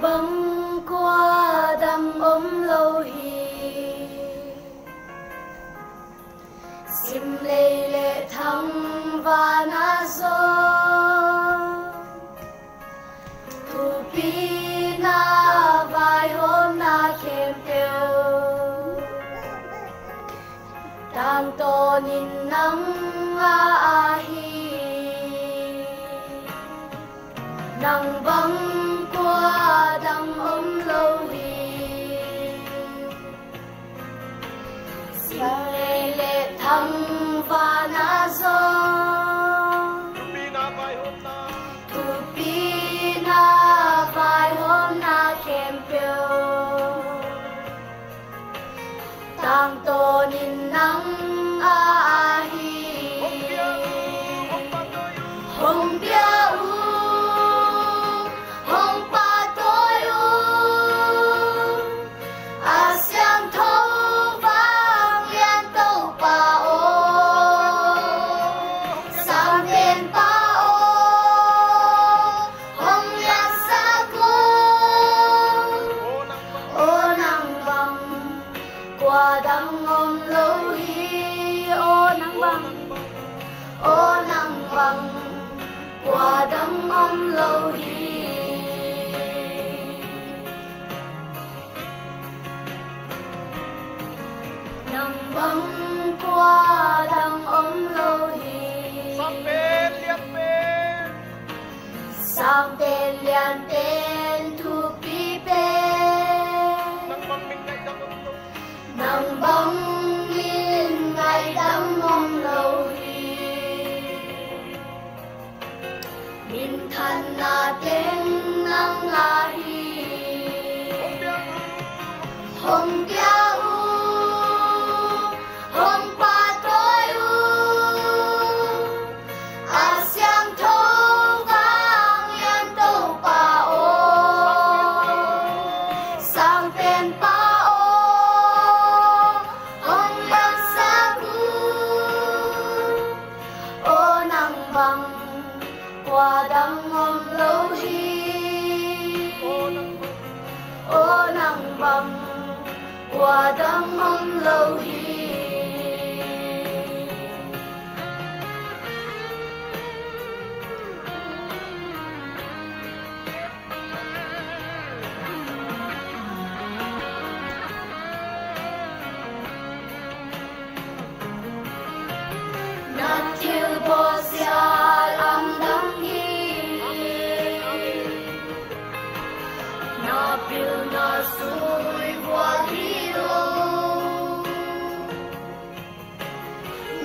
nắng băng qua đầm ôm lâu hi sim lê lệ thăng và na gió thu pi na vai hôm na khem tiêu tang to nin nắng a hi nắng băng qua đầm ôm lâu hi sim lê lệ thăng và na gió thu pi na vai hôm na khem tiêu tang to nin nắng a hi hồng bia u hồng pa tôi u a xiang thâu vang liên tâu pa ô sang bên pa ô hồng liên sa cô ô nắng băng qua đắng ôm lâu hi ô nắng băng qua đắng ôm lâu hi nắng băng qua đắng ôm lâu hi sang tên liền tên thu pi bên nắng băng in ngày đắng ôm lâu hi min thân na tên nắng la hi hồng bia u hồng pa tôi u a xiang thâu vang liên tâu pa ô sang tên pa ô hồng liên sa cu ô nắng băng qua đắng ôm lâu hi ô nắng băng qua đắng ôm lâu hi nát thiêu bò xial âm đắng hi na piu na sui hoa hi lo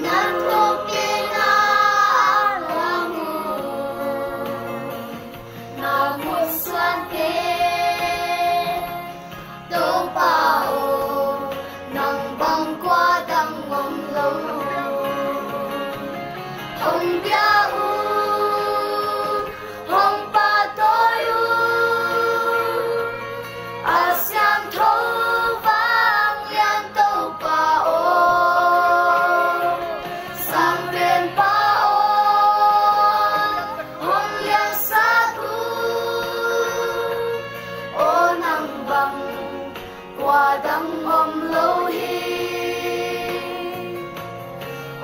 nát tô kê na la mu na mu xuan tê tô pa ô nắng băng qua đắng ôm lâu hồng bia u hồng pa tôi u a xiang thâu vang liên tâu pa ô sang bên pa ô hồng liên sa cu ô nắng băng qua đắng ôm lâu hi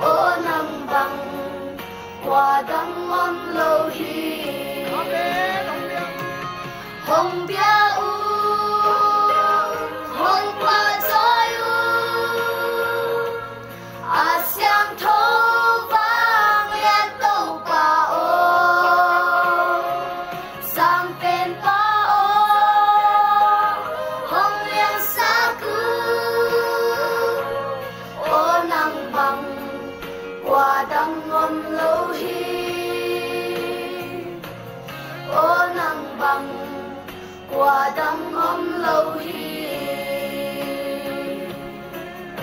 ô nắng băng qua đắng ôm lâu hi hồng bia u hồng pa tôi u a xiang thâu vang liên tâu pa ô sang bên pa ô hồng liên sa cu ô nắng băng qua đắng ôm lâu hi ô nắng băng qua đắng ôm lâu hi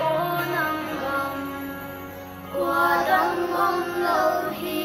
ô nắng băng qua đắng ôm lâu hi.